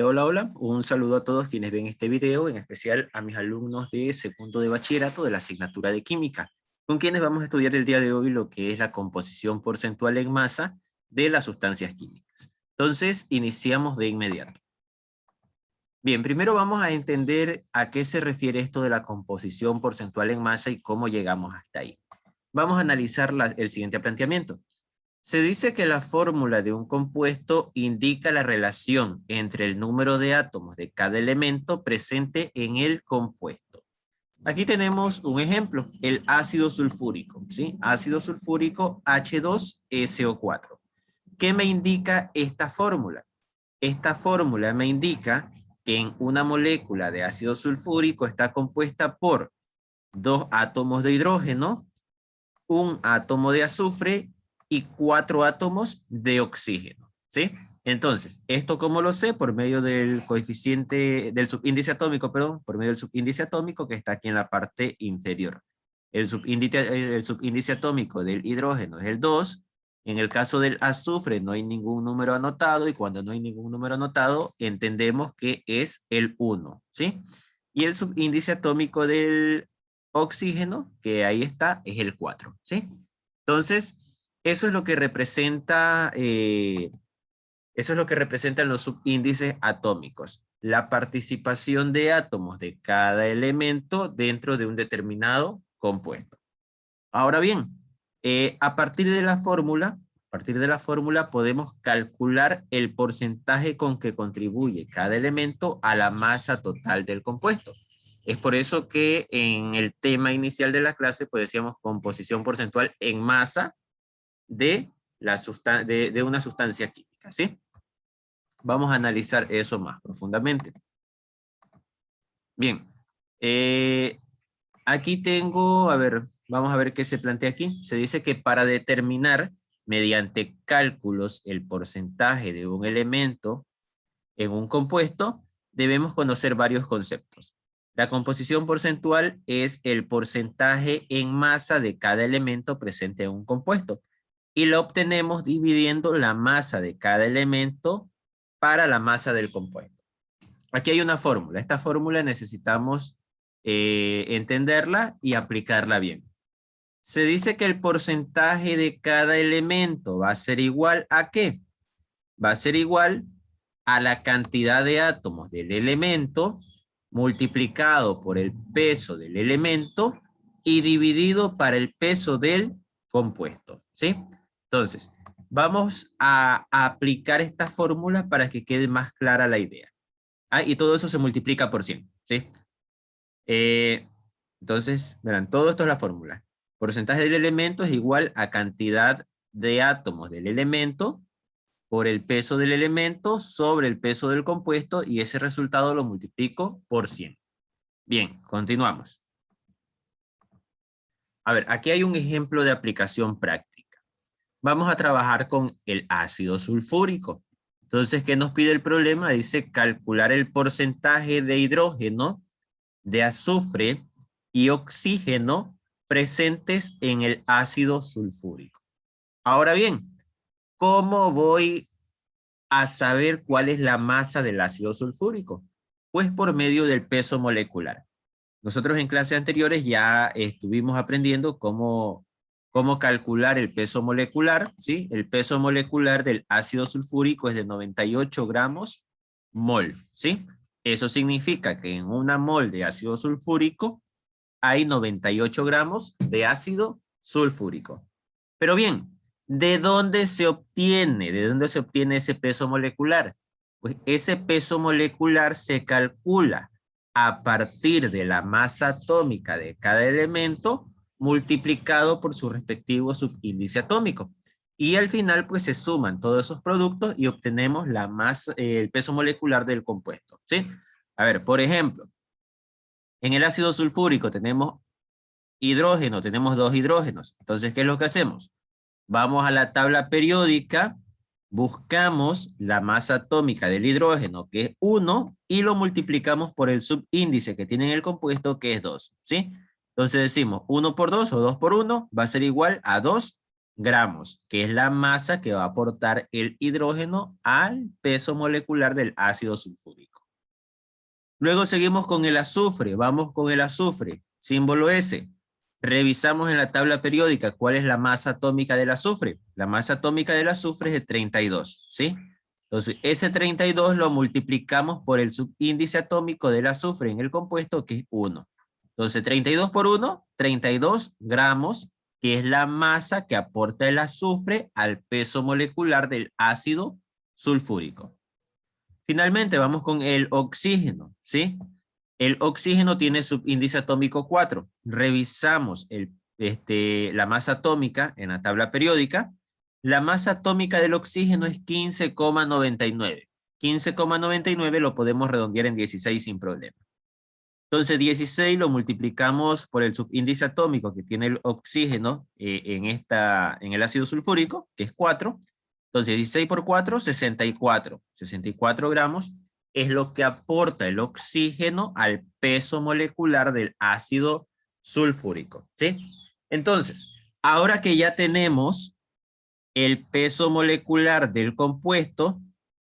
Hola, hola, un saludo a todos quienes ven este video, en especial a mis alumnos de segundo de bachillerato de la asignatura de química, con quienes vamos a estudiar el día de hoy lo que es la composición porcentual en masa de las sustancias químicas. Entonces, iniciamos de inmediato. Bien, primero vamos a entender a qué se refiere esto de la composición porcentual en masa y cómo llegamos hasta ahí. Vamos a analizar el siguiente planteamiento. Se dice que la fórmula de un compuesto indica la relación entre el número de átomos de cada elemento presente en el compuesto. Aquí tenemos un ejemplo, el ácido sulfúrico, ¿sí? Ácido sulfúrico H2SO4. ¿Qué me indica esta fórmula? Esta fórmula me indica que en una molécula de ácido sulfúrico está compuesta por 2 átomos de hidrógeno, un átomo de azufre y 4 átomos de oxígeno, ¿sí? Entonces, ¿esto cómo lo sé? Por medio del coeficiente, del subíndice atómico, perdón, por medio del subíndice atómico que está aquí en la parte inferior. El subíndice atómico del hidrógeno es el 2. En el caso del azufre no hay ningún número anotado y cuando no hay ningún número anotado entendemos que es el 1, ¿sí? Y el subíndice atómico del oxígeno, que ahí está, es el 4, ¿sí? Entonces, eso es lo que representa, eso es lo que representan los subíndices atómicos. La participación de átomos de cada elemento dentro de un determinado compuesto. Ahora bien, a partir de la fórmula podemos calcular el porcentaje con que contribuye cada elemento a la masa total del compuesto. Es por eso que en el tema inicial de la clase, pues decíamos composición porcentual en masa de una sustancia química, ¿sí? Vamos a analizar eso más profundamente. Bien, aquí tengo, a ver, vamos a ver qué se plantea aquí. Se dice que para determinar mediante cálculos el porcentaje de un elemento en un compuesto, debemos conocer varios conceptos. La composición porcentual es el porcentaje en masa de cada elemento presente en un compuesto. Y lo obtenemos dividiendo la masa de cada elemento para la masa del compuesto. Aquí hay una fórmula. Esta fórmula necesitamos entenderla y aplicarla bien. Se dice que el porcentaje de cada elemento va a ser igual ¿a qué? Va a ser igual a la cantidad de átomos del elemento multiplicado por el peso del elemento y dividido para el peso del compuesto, ¿sí? Entonces, vamos a aplicar esta fórmula para que quede más clara la idea. Ah, y todo eso se multiplica por 100, ¿sí? Entonces, verán, todo esto es la fórmula. Porcentaje del elemento es igual a cantidad de átomos del elemento por el peso del elemento sobre el peso del compuesto y ese resultado lo multiplico por 100. Bien, continuamos. A ver, aquí hay un ejemplo de aplicación práctica. Vamos a trabajar con el ácido sulfúrico. Entonces, ¿qué nos pide el problema? Dice calcular el porcentaje de hidrógeno, de azufre y oxígeno presentes en el ácido sulfúrico. Ahora bien, ¿cómo voy a saber cuál es la masa del ácido sulfúrico? Pues por medio del peso molecular. Nosotros en clases anteriores ya estuvimos aprendiendo cómo calcular el peso molecular, ¿sí? El peso molecular del ácido sulfúrico es de 98 gramos mol, ¿sí? Eso significa que en una mol de ácido sulfúrico hay 98 gramos de ácido sulfúrico. Pero bien, ¿de dónde se obtiene? ¿De dónde se obtiene ese peso molecular? Pues ese peso molecular se calcula a partir de la masa atómica de cada elemento multiplicado por su respectivo subíndice atómico. Y al final pues se suman todos esos productos y obtenemos la masa, el peso molecular del compuesto, ¿sí? A ver, por ejemplo, en el ácido sulfúrico tenemos hidrógeno, tenemos 2 hidrógenos. Entonces, ¿qué es lo que hacemos? Vamos a la tabla periódica, buscamos la masa atómica del hidrógeno, que es 1, y lo multiplicamos por el subíndice que tiene en el compuesto, que es 2, ¿sí? Entonces decimos 1 por 2 o 2 por 1 va a ser igual a 2 gramos, que es la masa que va a aportar el hidrógeno al peso molecular del ácido sulfúrico. Luego seguimos con el azufre. Vamos con el azufre. Símbolo S. Revisamos en la tabla periódica cuál es la masa atómica del azufre. La masa atómica del azufre es de 32, ¿sí? Entonces, ese 32 lo multiplicamos por el subíndice atómico del azufre en el compuesto, que es 1. Entonces, 32 por 1, 32 gramos, que es la masa que aporta el azufre al peso molecular del ácido sulfúrico. Finalmente, vamos con el oxígeno, ¿sí? El oxígeno tiene subíndice atómico 4. Revisamos la masa atómica en la tabla periódica. La masa atómica del oxígeno es 15,99. 15,99 lo podemos redondear en 16 sin problema. Entonces 16 lo multiplicamos por el subíndice atómico que tiene el oxígeno en el ácido sulfúrico, que es 4. Entonces 16 por 4, 64. 64 gramos es lo que aporta el oxígeno al peso molecular del ácido sulfúrico, ¿sí? Entonces, ahora que ya tenemos el peso molecular del compuesto,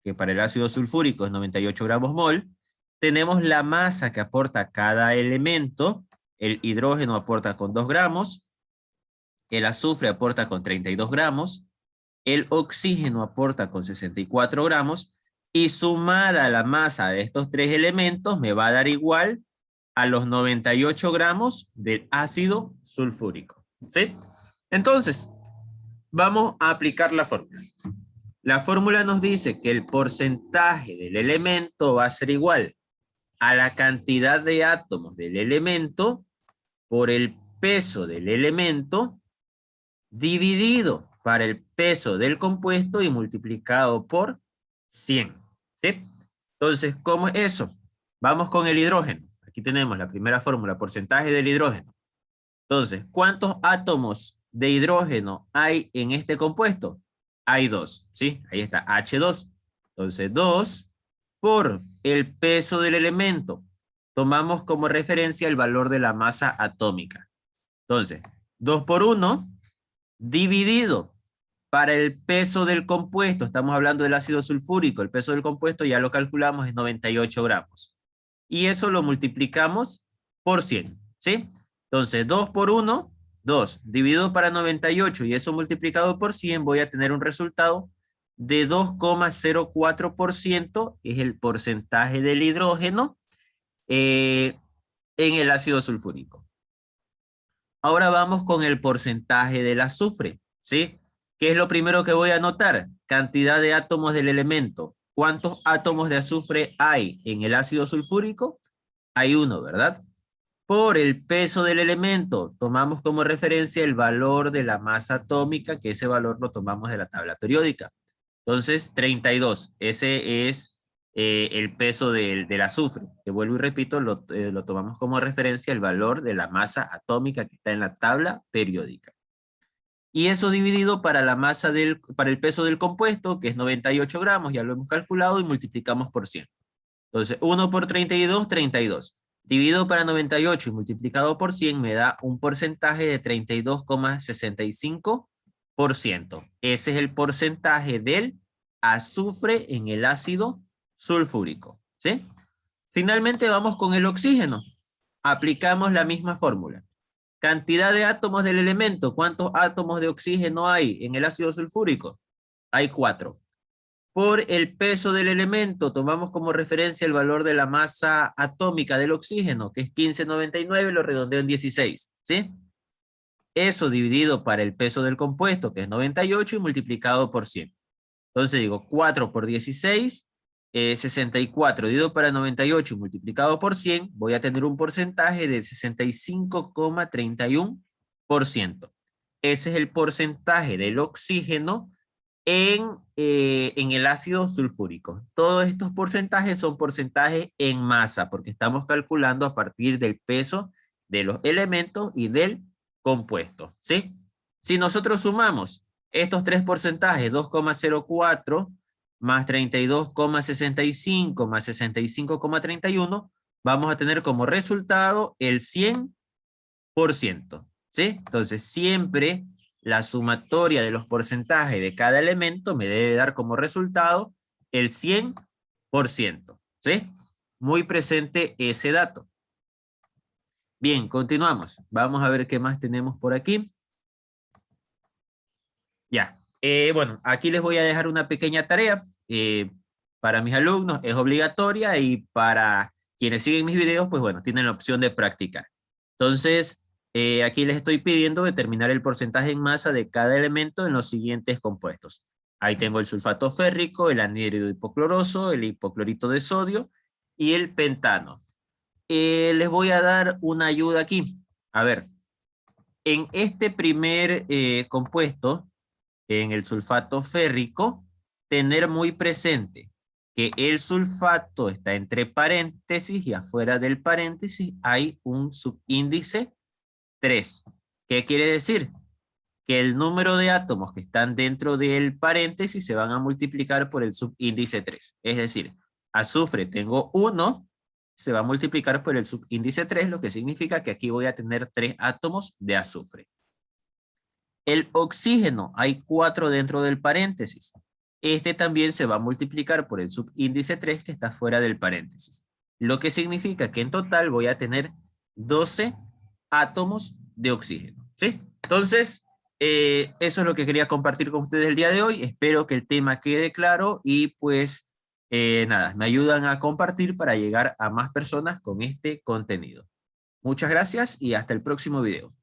que para el ácido sulfúrico es 98 gramos mol, tenemos la masa que aporta cada elemento. El hidrógeno aporta con 2 gramos, el azufre aporta con 32 gramos, el oxígeno aporta con 64 gramos, y sumada la masa de estos tres elementos me va a dar igual a los 98 gramos del ácido sulfúrico, ¿sí? Entonces, vamos a aplicar la fórmula. La fórmula nos dice que el porcentaje del elemento va a ser igual a la cantidad de átomos del elemento por el peso del elemento dividido para el peso del compuesto y multiplicado por 100. ¿Sí? Entonces, ¿cómo es eso? Vamos con el hidrógeno. Aquí tenemos la primera fórmula, porcentaje del hidrógeno. Entonces, ¿cuántos átomos de hidrógeno hay en este compuesto? Hay 2, ¿sí? Ahí está, H2. Entonces, 2 por el peso del elemento. Tomamos como referencia el valor de la masa atómica. Entonces, 2 por 1 dividido para el peso del compuesto. Estamos hablando del ácido sulfúrico. El peso del compuesto ya lo calculamos, es 98 gramos. Y eso lo multiplicamos por 100, ¿sí? Entonces, 2 por 1, 2, dividido para 98, y eso multiplicado por 100, voy a tener un resultado de 2,04%, es el porcentaje del hidrógeno en el ácido sulfúrico. Ahora vamos con el porcentaje del azufre, ¿sí? ¿Qué es lo primero que voy a anotar? Cantidad de átomos del elemento. ¿Cuántos átomos de azufre hay en el ácido sulfúrico? Hay 1, ¿verdad? Por el peso del elemento, tomamos como referencia el valor de la masa atómica, que ese valor lo tomamos de la tabla periódica. Entonces, 32, ese es el peso del azufre. Que vuelvo y repito, lo tomamos como referencia el valor de la masa atómica que está en la tabla periódica. Y eso dividido para para el peso del compuesto, que es 98 gramos, ya lo hemos calculado y multiplicamos por 100. Entonces, 1 por 32, 32. Dividido para 98 y multiplicado por 100 me da un porcentaje de 32,65%. Ese es el porcentaje del azufre en el ácido sulfúrico, ¿sí? Finalmente vamos con el oxígeno. Aplicamos la misma fórmula. Cantidad de átomos del elemento. ¿Cuántos átomos de oxígeno hay en el ácido sulfúrico? Hay 4. Por el peso del elemento, tomamos como referencia el valor de la masa atómica del oxígeno, que es 15,99, lo redondeo en 16, ¿sí? Eso dividido para el peso del compuesto, que es 98, y multiplicado por 100. Entonces digo, 4 por 16, 64, dividido para 98, multiplicado por 100, voy a tener un porcentaje de 65,31%. Ese es el porcentaje del oxígeno en el ácido sulfúrico. Todos estos porcentajes son porcentajes en masa, porque estamos calculando a partir del peso de los elementos y del compuesto, ¿sí? Si nosotros sumamos estos tres porcentajes, 2,04 más 32,65 más 65,31, vamos a tener como resultado el 100%, ¿sí? Entonces siempre la sumatoria de los porcentajes de cada elemento me debe dar como resultado el 100%, ¿sí? Muy presente ese dato. Bien, continuamos. Vamos a ver qué más tenemos por aquí. Ya. Bueno, aquí les voy a dejar una pequeña tarea. Para mis alumnos es obligatoria y para quienes siguen mis videos, pues bueno, tienen la opción de practicar. Entonces, aquí les estoy pidiendo determinar el porcentaje en masa de cada elemento en los siguientes compuestos. Ahí tengo el sulfato férrico, el anhídrido hipocloroso, el hipoclorito de sodio y el pentano. Les voy a dar una ayuda aquí. A ver, en este primer compuesto, en el sulfato férrico, tener muy presente que el sulfato está entre paréntesis y afuera del paréntesis hay un subíndice 3. ¿Qué quiere decir? Que el número de átomos que están dentro del paréntesis se van a multiplicar por el subíndice 3. Es decir, azufre tengo 1, se va a multiplicar por el subíndice 3, lo que significa que aquí voy a tener 3 átomos de azufre. El oxígeno, hay 4 dentro del paréntesis. Este también se va a multiplicar por el subíndice 3 que está fuera del paréntesis. Lo que significa que en total voy a tener 12 átomos de oxígeno. ¿Sí? Entonces, eso es lo que quería compartir con ustedes el día de hoy. Espero que el tema quede claro y pues nada, me ayudan a compartir para llegar a más personas con este contenido. Muchas gracias y hasta el próximo video.